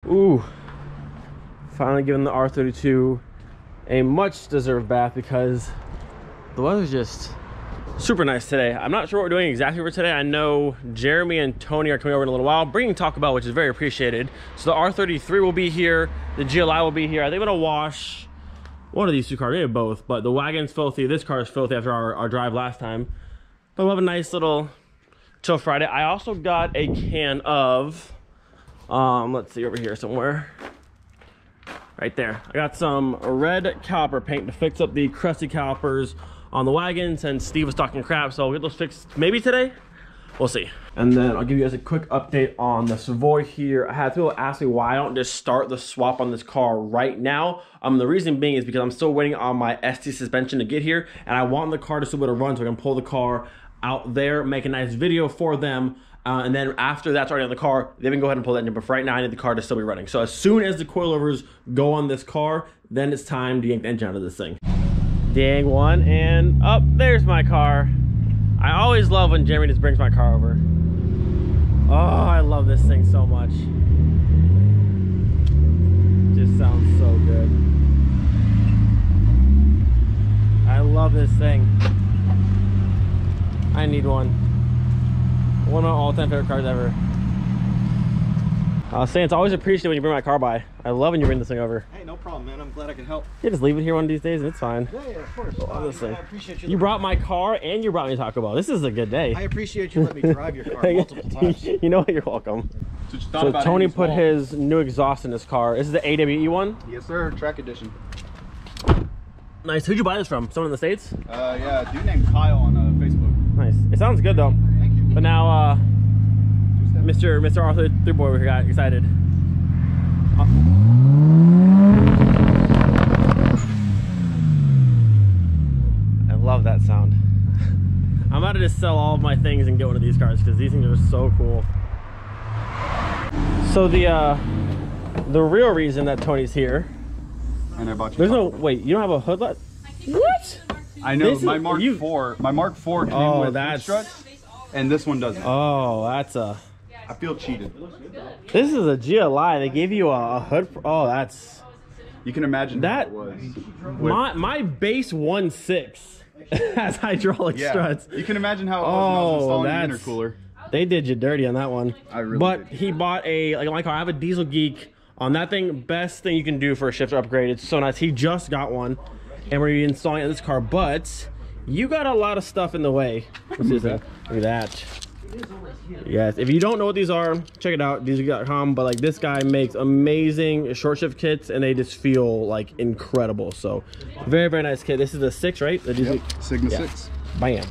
Ooh, finally giving the R32 a much deserved bath because the weather's just super nice today. I'm not sure what we're doing exactly for today. I know Jeremy and Tony are coming over in a little while, bringing Taco Bell, which is very appreciated. So the R33 will be here, the GLI will be here. I think I'm gonna wash one of these two cars, maybe both, but the Wagon's filthy. This car is filthy after our drive last time. But we'll have a nice little chill Friday. I also got a can of, let's see, over here somewhere. Right there. I got some red caliper paint to fix up the crusty calipers on the Wagon since Steve was talking crap, so I'll get those fixed maybe today. We'll see. And then I'll give you guys a quick update on the Savoy here. I had people ask me why I don't just start the swap on this car right now. The reason being is because I'm still waiting on my ST suspension to get here, and I want the car to still be able to run so I can pull the car out there, make a nice video for them. And then after that's already on the car, they can go ahead and pull that engine. But for right now, I need the car to still be running. So as soon as the coilovers go on this car, then it's time to yank the engine out of this thing. Dang one, and up there's my car. I always love when Jeremy just brings my car over. Oh, I love this thing so much. Just sounds so good. I love this thing. I need one. One of my all-time favorite cars ever. I was saying, it's always appreciated when you bring my car by. I love when you bring this thing over. Hey, no problem, man. I'm glad I can help. You just leave it here one of these days and it's fine. Yeah, of course. I love this thing. I appreciate you. You brought my car and you brought me Taco Bell. This is a good day. I appreciate you letting me drive your car multiple times. You know what? You're welcome. So Tony put his new exhaust in his car. This is the AWE one? Yes, sir. Track edition. Nice. Who'd you buy this from? Someone in the States? Yeah, a dude named Kyle on Facebook. Nice. It sounds good though. Thank you. But now, Mr. R33 boy, we got excited. I love that sound. I'm about to just sell all of my things and get one of these cars because these things are so cool. So the real reason that Tony's here. And I bought you. There's no wait. You don't have a hood light? What? I know my Mark IV. My Mark IV came with hood struts, and this one doesn't. Oh, that's a. I feel cheated. This is a GLI. They gave you a hood. Oh, that's. You can imagine that how it was. My base 1.6 has hydraulic struts. You can imagine how it was when I was installing the intercooler. They did you dirty on that one. I really But did. he bought my car. I have a DieselGeek on that thing. Best thing you can do for a shifter upgrade. It's so nice. He just got one, and we're installing it in this car. But you got a lot of stuff in the way. Let's see that. Look at that. Yes, if you don't know what these are, check it out, DieselGeek.com. But like, this guy makes amazing short shift kits, and they just feel like incredible. So very, very nice kit. This is a 6, right? The Yep, Sigma 6. Bam.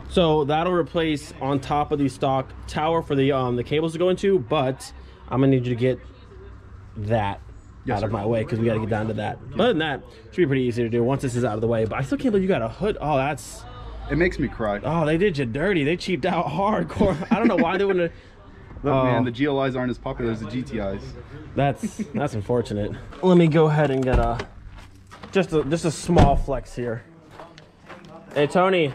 So that'll replace on top of the stock tower for the cables to go into. But I'm gonna need you to get that out of my way because we got to get down to that. But other than that, it should be pretty easy to do once this is out of the way. But I still can't believe you got a hood. Oh, that's. It makes me cry. Oh, they did you dirty. They cheaped out hardcore. I don't know why they wouldn't. Look, man, the GLIs aren't as popular as the GTIs. That's unfortunate. Let me go ahead and get just a small flex here. Hey, Tony.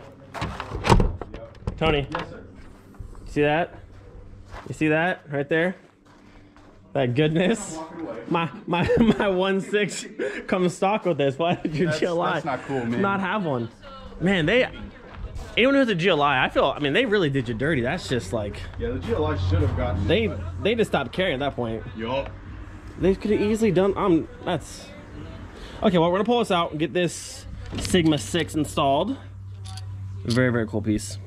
Tony. Yes, sir. See that? You see that right there? That goodness. My 1.6 comes stock with this. Why did your GLI that's not cool, man. not have one? Man, anyone who has a GLI, I mean, they really did you dirty. That's just like. Yeah, the GLI should have gotten. They just stopped caring at that point. Yup. They could have easily done. That's. Okay, well, we're gonna pull this out and get this Sigma 6 installed. Very, very cool piece.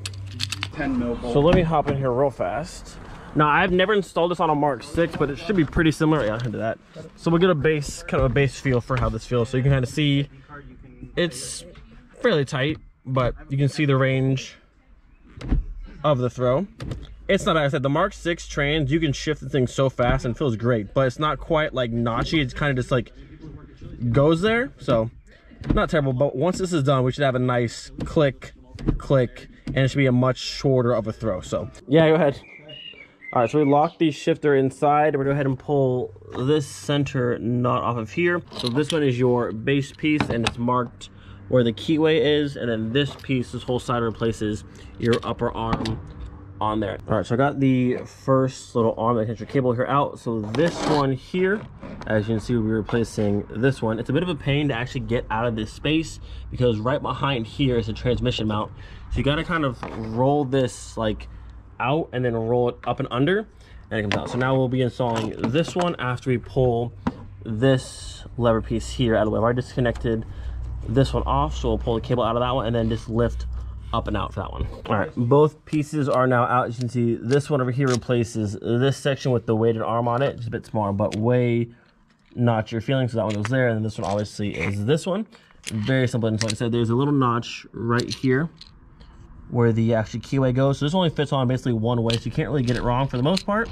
10 mil bolt. So let me hop in here real fast. Now, I've never installed this on a Mark 6, but it should be pretty similar. Yeah, into that. So we'll get kind of a base feel for how this feels. So you can kind of see it's fairly tight, but you can see the range of the throw. It's not, like I said, the Mark 6 trans, you can shift the thing so fast and it feels great, but it's not quite like notchy. It's kind of just like goes there. So not terrible, but once this is done, we should have a nice click, and it should be a much shorter of a throw. So yeah, go ahead. All right, so we locked the shifter inside. We're gonna go ahead and pull this center nut off of here. So this one is your base piece, and it's marked where the keyway is, and then this piece, this whole side replaces your upper arm on there. All right, so I got the first little arm that connects your cable here out. So this one here, as you can see, we'll be replacing this one. It's a bit of a pain to actually get out of this space because right behind here is a transmission mount. So you got to kind of roll this like out and then roll it up and under, and it comes out. So now we'll be installing this one after we pull this lever piece here out of the way. I've already disconnected this one off, so we'll pull the cable out of that one and then just lift up and out for that one. All right, both pieces are now out. As you can see, this one over here replaces this section with the weighted arm on it. It's a bit smaller, but way not your feeling. So that one goes there, and then this one obviously is this one. Very simple. And so like I said, there's a little notch right here where the actual keyway goes. So this only fits on basically one way, so you can't really get it wrong for the most part.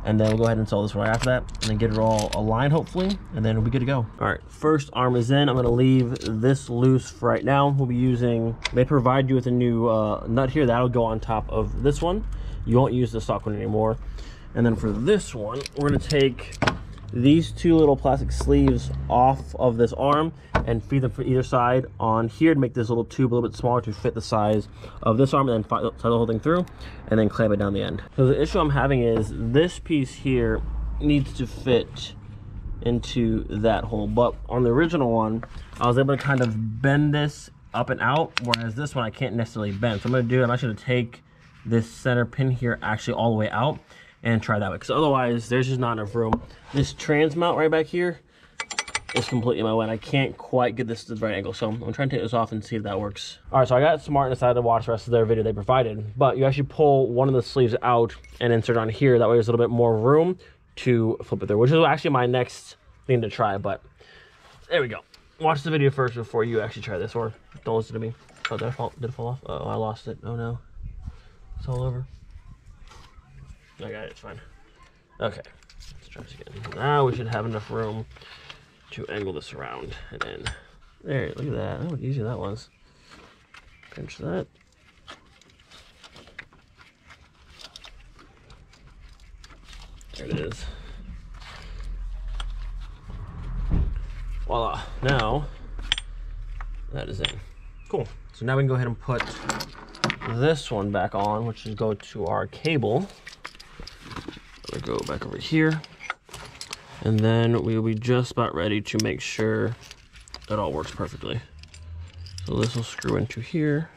And then we'll go ahead and install this one right after that, and then get it all aligned hopefully, and then we'll be good to go. All right, first arm is in. I'm gonna leave this loose for right now. We'll be using, they provide you with a new nut here that'll go on top of this one. You won't use the stock one anymore. And then for this one, we're gonna take these two little plastic sleeves off of this arm and feed them from either side on here to make this little tube a little bit smaller to fit the size of this arm, and then tie the whole thing through and then clamp it down the end. So the issue I'm having is this piece here needs to fit into that hole, but on the original one I was able to kind of bend this up and out, whereas this one I can't necessarily bend. So I'm actually gonna take this center pin here actually all the way out and try that way, because otherwise there's just not enough room. This trans mount right back here is completely in my way, and I can't quite get this to the right angle, so I'm trying to take this off and see if that works. All right, so I got smart and decided to watch the rest of their video they provided, but you actually pull one of the sleeves out and insert on here. That way there's a little bit more room to flip it through, which is actually my next thing to try, but there we go. Watch the video first before you actually try this, or don't listen to me. Oh, did it fall off? Oh, I lost it. Oh no, it's all over. I got it, it's fine. Okay, let's try this again. Now we should have enough room to angle this around, and then there, look at that. Oh, how easy that was. Pinch that. There it is. Voila, now that is in. Cool, so now we can go ahead and put this one back on, which is go to our cable. Go back over here, and then we'll be just about ready to make sure that all works perfectly. So this will screw into here.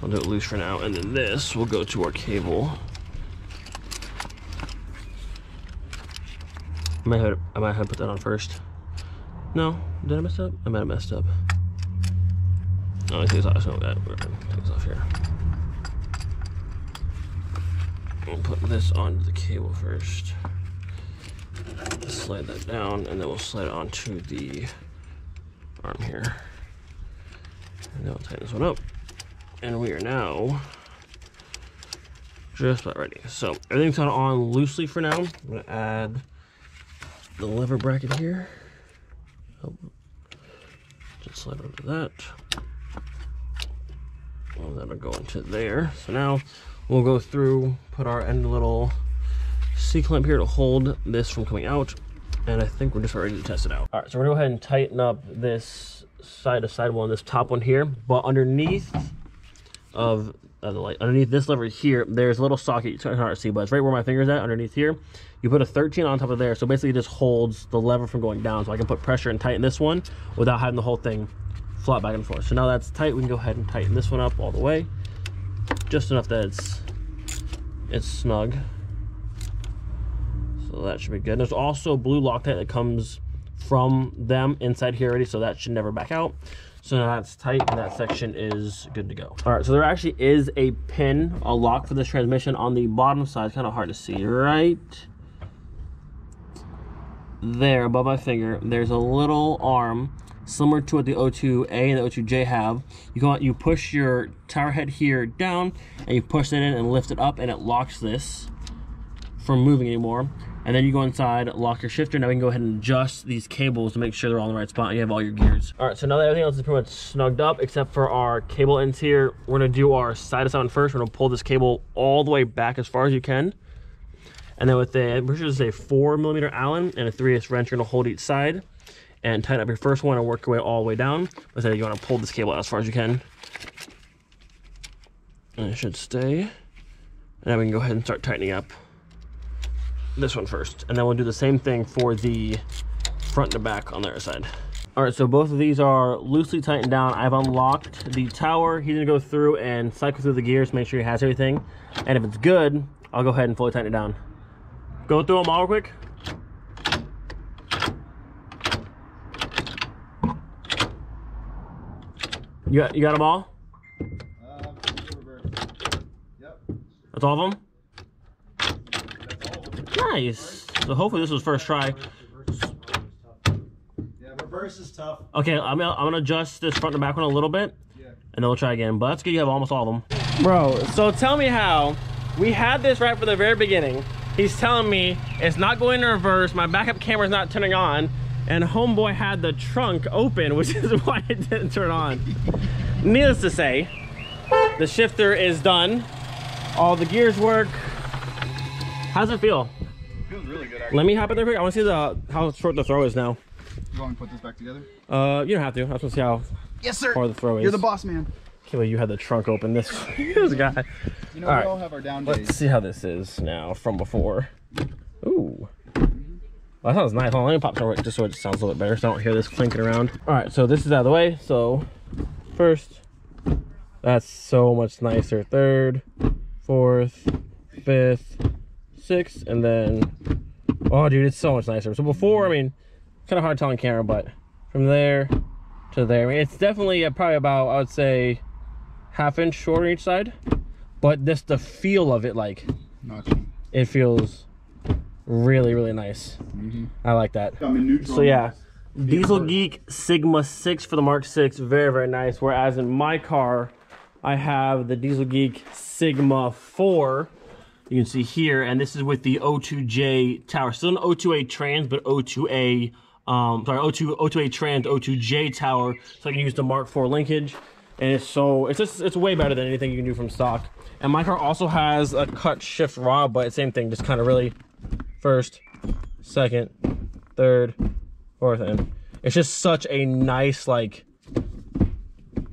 I'll do it loose for now, and then this will go to our cable. I might have to put that on first. No, did I mess up? I might have messed up. No, I think it's off. So take this off here. We'll put this onto the cable first. Slide that down, and then we'll slide it onto the arm here. And then we'll tighten this one up. And we are now just about ready. So everything's kind of on loosely for now. I'm gonna add the lever bracket here. Oh, just slide onto that. Well, that'll go into there. So now we'll go through, put our end little C-clamp here to hold this from coming out, and I think we're just ready to test it out. All right, so we're gonna go ahead and tighten up this side-to-side one, this top one here, but underneath of the light, underneath this lever here, there's a little socket. It's hard to see, but it's right where my finger's at, underneath here. You put a 13 on top of there, so basically it just holds the lever from going down, so I can put pressure and tighten this one without having the whole thing flop back and forth. So now that's tight, we can go ahead and tighten this one up all the way, just enough that it's snug. So that should be good. There's also blue Loctite that comes from them inside here already, so that should never back out. So now that's tight, and that section is good to go. All right, so there actually is a pin, a lock for this transmission on the bottom side. It's kind of hard to see. Right there above my finger, there's a little arm similar to what the O2A and the O2J have. You push your tower head here down, and you push it in and lift it up, and it locks this from moving anymore. And then you go inside, lock your shifter. Now we can go ahead and adjust these cables to make sure they're all in the right spot and you have all your gears. All right, so now that everything else is pretty much snugged up except for our cable ends here, we're gonna do our side-to-side one first. We're gonna pull this cable all the way back as far as you can. And then with a, we're just a 4mm Allen and a 3/8 wrench, you're gonna hold each side. and tighten up your first one and work your way all the way down. Let's say you want to pull this cable out as far as you can. And it should stay. And then we can go ahead and start tightening up this one first. And then we'll do the same thing for the front and back on the other side. All right, so both of these are loosely tightened down. I've unlocked the tower. He's gonna go through and cycle through the gears, make sure he has everything. And if it's good, I'll go ahead and fully tighten it down. Go through them all real quick. You got them all? Yep. That's all of them? Nice. So hopefully this was first try. Reverse is tough. Okay, I'm gonna adjust this front and back one a little bit, and then we'll try again. But that's good, you have almost all of them. Bro, so tell me how, we had this right from the very beginning. He's telling me it's not going in reverse, my backup camera's not turning on, and homeboy had the trunk open, which is why it didn't turn on. Needless to say, the shifter is done. All the gears work. How's it feel? Feels really good, actually. Let me hop in there quick. I want to see how short the throw is now. You want to put this back together? You don't have to. I just want to see how far the throw is. You're the boss, man. Okay, well, you had the trunk open. This guy. You know, we all have our down days. Let's see how this is now from before. Ooh. Well, that sounds nice. Hold on, let me pop some just so it sounds a little bit better so I don't hear this clinking around. All right, so this is out of the way. So first, that's so much nicer. Third, fourth, fifth, sixth, and then, oh, dude, it's so much nicer. So before, I mean, kind of hard telling camera, but from there to there, I mean, it's definitely probably about, I would say, ½ inch shorter each side, but this, the feel of it, like, it feels really, really nice. I like that. So yeah, DieselGeek Sigma 6 for the Mark 6, very, very nice. Whereas in my car, I have the DieselGeek Sigma 4. You can see here, and this is with the O2J tower. Still an O2A trans, but O2A, O2A trans, O2J tower, so I can use the Mark 4 linkage. And it's way better than anything you can do from stock. And my car also has a cut shift rod, but same thing, just kind of really first, second, third, fourth, and it's just such a nice, like,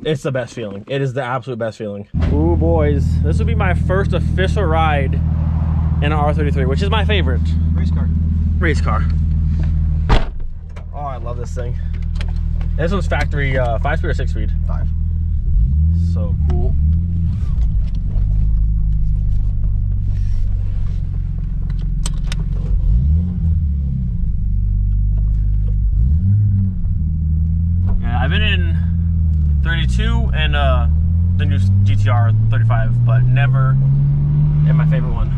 it's the best feeling. It is the absolute best feeling. Ooh, boys, this will be my first official ride in an R33, which is my favorite. Race car. Race car. Oh, I love this thing. This one's factory 5-speed or 6-speed? 5. So cool. Yeah, I've been in 32 and the new GTR 35, but never in my favorite one.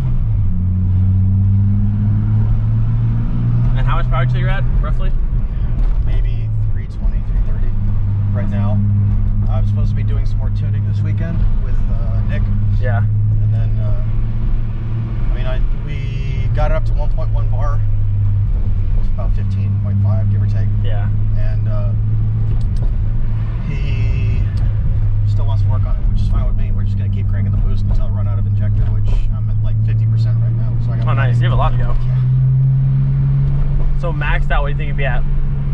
And how much power till you're at, roughly? Maybe 320, 330 right now. I'm supposed to be doing some more tuning this weekend with Nick. Yeah. And then, we got it up to 1.1 bar. It's about 15.5, give or take. Yeah. And he still wants to work on it, which is fine with me. We're just going to keep cranking the boost until I run out of injector, which I'm at like 50% right now. So I got nice. You have a lot to go. Yeah. So maxed out, what do you think you'd be at?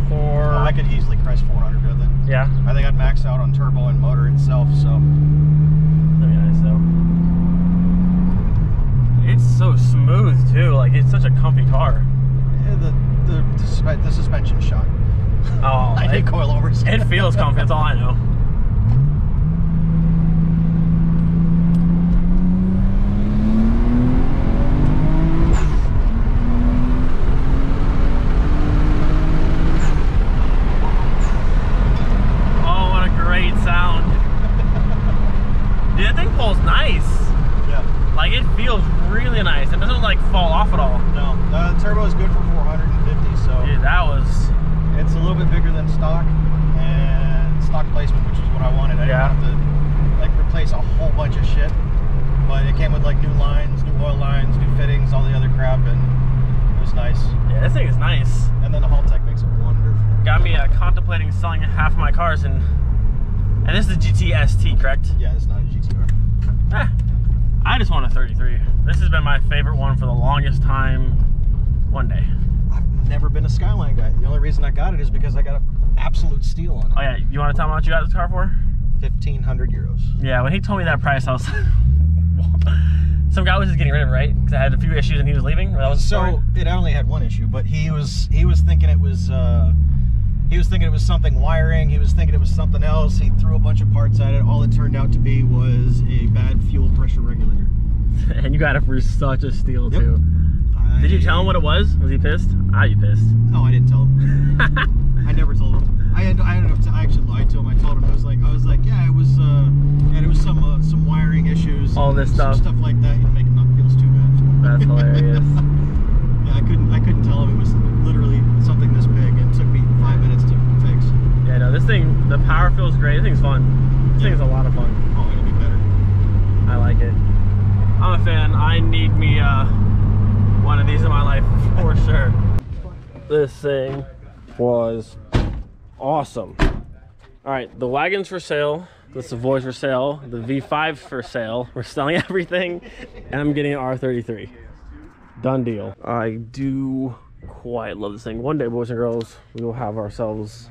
Oh, I could easily crest 400 with it. Yeah? I think I'd max out on turbo and motor itself, so. That'd be nice, though. It's so smooth, too. Like, it's such a comfy car. Yeah, the suspension shot. Oh, I did coilovers. It feels comfy, that's all I know. Like, it feels really nice. It doesn't like fall off at all. No, the turbo is good for 450. So dude, that was. It's a little bit bigger than stock, and stock placement, which is what I wanted. I didn't have to like replace a whole bunch of shit, but it came with like new lines, new oil lines, new fittings, all the other crap, and it was nice. Yeah, this thing is nice. And then the Haul Tech makes it wonderful. Got me contemplating selling half of my cars, and this is a GT-ST, correct? Yeah, it's not a GTR. I just want a 33. This has been my favorite one for the longest time. One day. never been a Skyline guy. The only reason I got it is because I got an absolute steal on it. Oh yeah, you want to tell me what you got this car for? 1,500 euros. Yeah, when he told me that price, I was some guy was just getting rid of it, right? Because I had a few issues and he was leaving. That was so it only had one issue, but he was thinking it was something wiring. He was thinking it was something else. He threw a bunch of parts at it. All it turned out to be was a bad fuel pressure regulator. And you got it for such a steal too. Did you tell him what it was? Was he pissed? Are you pissed? No, I didn't tell him. I never told him. I actually lied to him. I told him I was like, yeah, it was some wiring issues. All this stuff. Stuff like that. You know, make him not feel too bad. That's hilarious. Yeah, I couldn't tell him it was literally something this big, and it took me 5 minutes to fix. Yeah, no, this thing, the power feels great. This thing's fun. This thing's a lot of fun. Oh, it'll be better. I like it. I'm a fan. I need me one of these in my life for sure. This thing was awesome. All right, the Wagon's for sale. The Savoy's for sale. The V5's for sale. We're selling everything, and I'm getting an R33. Done deal. I do quite love this thing. One day, boys and girls, we will have ourselves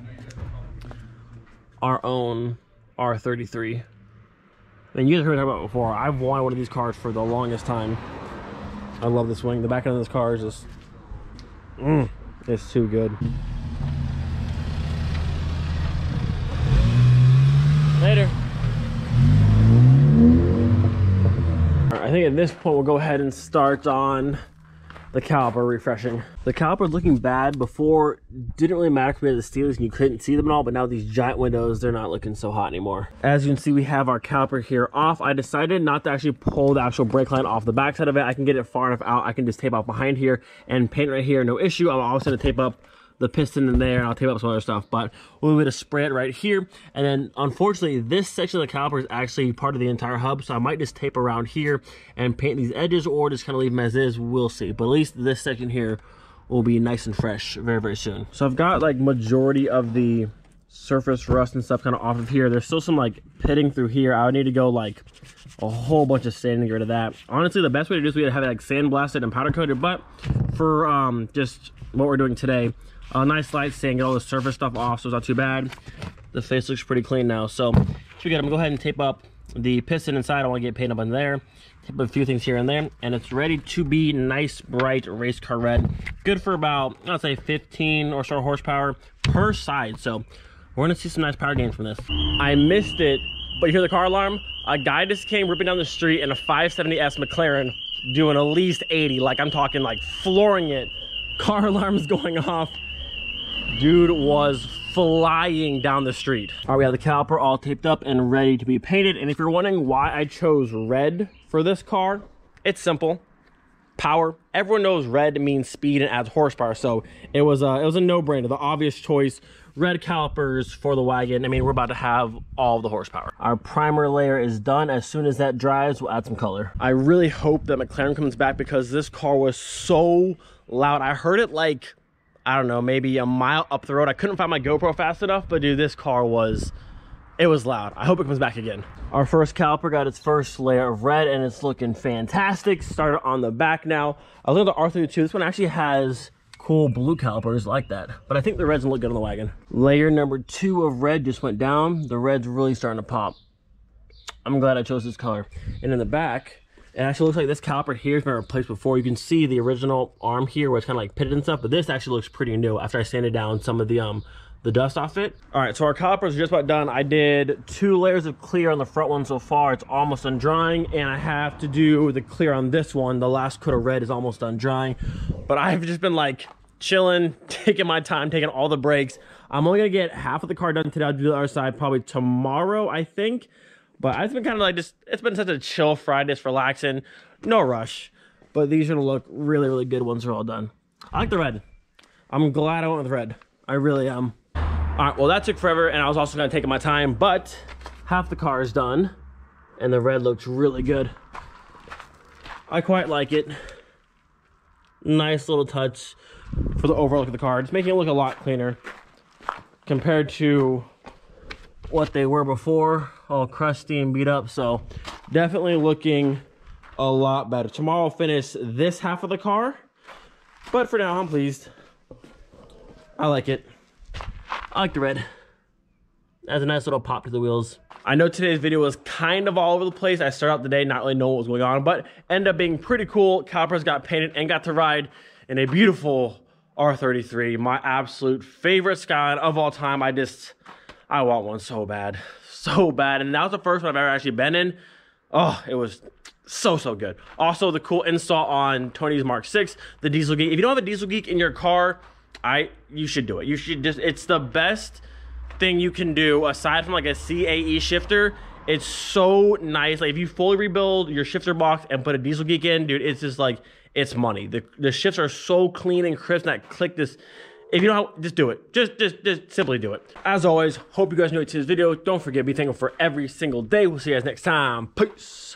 our own R33. And you guys heard me talk about it before. I've wanted one of these cars for the longest time. I love this wing. The back end of this car is just, it's too good. Later. All right, I think at this point we'll go ahead and start on the caliper refreshing. The caliper looking bad before didn't really matter because we had the steelers and you couldn't see them at all, but now these giant windows, they're not looking so hot anymore. As you can see, we have our caliper here off. I decided not to actually pull the actual brake line off the backside of it. I can get it far enough out. I can just tape off behind here and paint right here, no issue. I'm also gonna tape up the piston in there, and I'll tape up some other stuff, but we're going to spray it right here. And then unfortunately this section of the caliper is actually part of the entire hub, so I might just tape around here and paint these edges, or just kind of leave them as is. We'll see, but at least this section here will be nice and fresh very, very soon. So I've got like majority of the surface rust and stuff kind of off of here. There's still some like pitting through here. I would need to go like a whole bunch of sanding to get rid of that. Honestly, the best way to do this would be to have it like sandblasted and powder coated, but for just what we're doing today, a nice light sand, get all the surface stuff off, so it's not too bad. The face looks pretty clean now, so should be good. I'm gonna go ahead and tape up the piston inside. I want to get paint up in there, tape up a few things here and there, and it's ready to be nice, bright race car red. Good for about, I'd say 15 or so horsepower per side, so we're gonna see some nice power gains from this. I missed it, but you hear the car alarm? A guy just came ripping down the street in a 570S McLaren doing at least 80, like I'm talking like flooring it. Car alarm's going off. Dude was flying down the street. All right, we have the caliper all taped up and ready to be painted. And if you're wondering why I chose red for this car, it's simple. Power. Everyone knows red means speed and adds horsepower, so it was a no-brainer, the obvious choice. Red calipers for the Wagon. I mean, we're about to have all the horsepower. Our primer layer is done. As soon as that dries, we'll add some color. I really hope that McLaren comes back because this car was so loud. I heard it like, I don't know, maybe a mile up the road. I couldn't find my GoPro fast enough, but dude, this car was, it was loud. I hope it comes back again. Our first caliper got its first layer of red and it's looking fantastic. Started on the back now. I look at the R32. This one actually has cool blue calipers like that, but I think the reds will look good on the Wagon. Layer number 2 of red just went down. The red's really starting to pop. I'm glad I chose this color. And in the back, it actually looks like this caliper here has been replaced before. You can see the original arm here where it's kind of like pitted and stuff, but this actually looks pretty new after I sanded down some of the dust off it. All right, so our calipers are just about done. I did 2 layers of clear on the front one so far. It's almost done drying, and I have to do the clear on this one. The last coat of red is almost done drying, but I've just been like chilling, taking my time, taking all the breaks. I'm only gonna get half of the car done today. I'll do the other side probably tomorrow, I think. But I've been kind of like just, it's been such a chill Friday, just relaxing, no rush. But these are gonna look really, really good once they're all done. I like the red. I'm glad I went with red. I really am. All right, well that took forever and I was also gonna take my time, but half the car is done and the red looks really good. I quite like it. Nice little touch for the overall look of the car. It's making it look a lot cleaner compared to what they were before, all crusty and beat up. So definitely looking a lot better. Tomorrow I'll finish this half of the car, but for now I'm pleased. I like it. I like the red. That's a nice little pop to the wheels. I know today's video was kind of all over the place. I started out the day not really knowing what was going on, but ended up being pretty cool. Calipers got painted and got to ride in a beautiful R33, my absolute favorite Skyline of all time. I want one so bad. So bad. And that was the first one I've ever actually been in. Oh, it was so good. Also, the cool install on Tony's Mark 6, the DieselGeek. If you don't have a DieselGeek in your car, you should do it. You should just, it's the best thing you can do aside from like a CAE shifter. It's so nice. Like if you fully rebuild your shifter box and put a DieselGeek in, dude, it's just like, it's money. The shifts are so clean and crisp. That click this. If you don't, just do it. Just simply do it. As always, hope you guys enjoyed today's video. Don't forget, be thankful for every single day. We'll see you guys next time. Peace.